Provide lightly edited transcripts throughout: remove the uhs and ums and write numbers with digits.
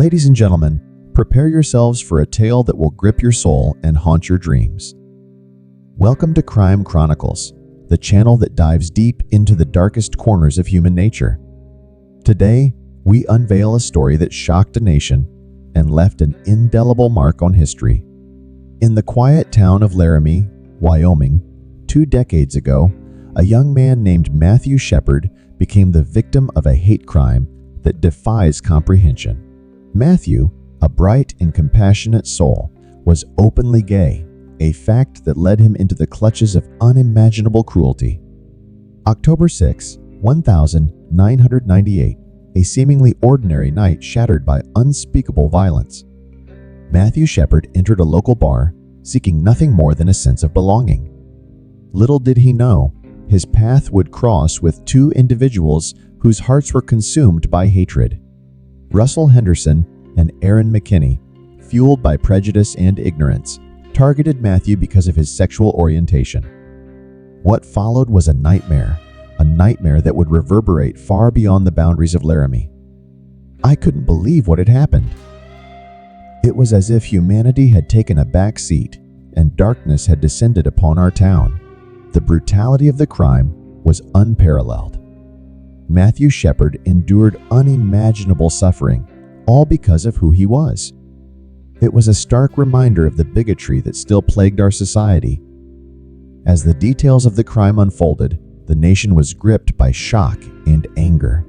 Ladies and gentlemen, prepare yourselves for a tale that will grip your soul and haunt your dreams. Welcome to Crime Chronicles, the channel that dives deep into the darkest corners of human nature. Today, we unveil a story that shocked a nation and left an indelible mark on history. In the quiet town of Laramie, Wyoming, 2 decades ago, a young man named Matthew Shepard became the victim of a hate crime that defies comprehension. Matthew, a bright and compassionate soul, was openly gay, a fact that led him into the clutches of unimaginable cruelty. October 6, 1998, a seemingly ordinary night shattered by unspeakable violence. Matthew Shepard entered a local bar, seeking nothing more than a sense of belonging. Little did he know, his path would cross with 2 individuals whose hearts were consumed by hatred. Russell Henderson and Aaron McKinney, fueled by prejudice and ignorance, targeted Matthew because of his sexual orientation. What followed was a nightmare that would reverberate far beyond the boundaries of Laramie. I couldn't believe what had happened. It was as if humanity had taken a back seat and darkness had descended upon our town. The brutality of the crime was unparalleled. Matthew Shepard endured unimaginable suffering, all because of who he was. It was a stark reminder of the bigotry that still plagued our society. As the details of the crime unfolded, the nation was gripped by shock and anger.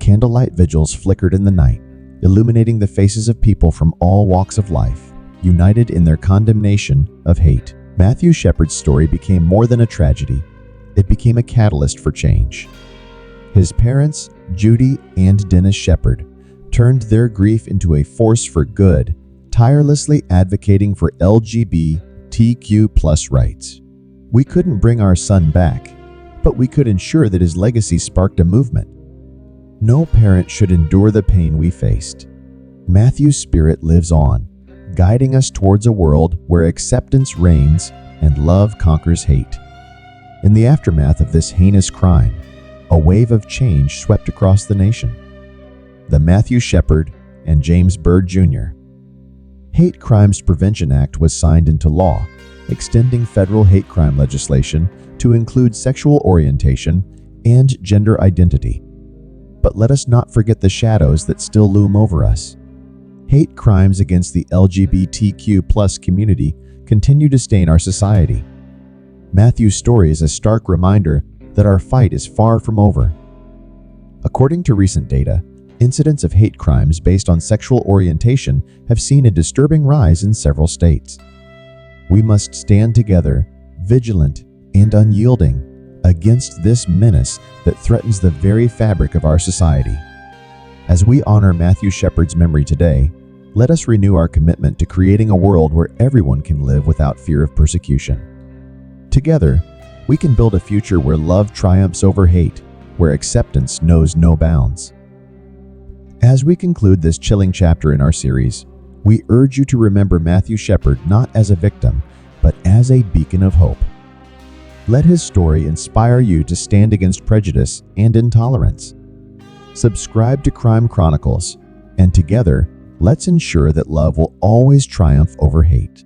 Candlelight vigils flickered in the night, illuminating the faces of people from all walks of life, united in their condemnation of hate. Matthew Shepard's story became more than a tragedy. It became a catalyst for change. His parents, Judy and Dennis Shepard, turned their grief into a force for good, tirelessly advocating for LGBTQ+ rights. We couldn't bring our son back, but we could ensure that his legacy sparked a movement. No parent should endure the pain we faced. Matthew's spirit lives on, guiding us towards a world where acceptance reigns and love conquers hate. In the aftermath of this heinous crime, a wave of change swept across the nation. The Matthew Shepard and James Byrd Jr. Hate Crimes Prevention Act was signed into law, extending federal hate crime legislation to include sexual orientation and gender identity. But let us not forget the shadows that still loom over us. Hate crimes against the LGBTQ+ community continue to stain our society. Matthew's story is a stark reminder that our fight is far from over. According to recent data, incidents of hate crimes based on sexual orientation have seen a disturbing rise in several states. We must stand together, vigilant and unyielding, against this menace that threatens the very fabric of our society. As we honor Matthew Shepard's memory today, let us renew our commitment to creating a world where everyone can live without fear of persecution. Together, we can build a future where love triumphs over hate, where acceptance knows no bounds. As we conclude this chilling chapter in our series, we urge you to remember Matthew Shepard not as a victim, but as a beacon of hope. Let his story inspire you to stand against prejudice and intolerance. Subscribe to Crime Chronicles, and together, let's ensure that love will always triumph over hate.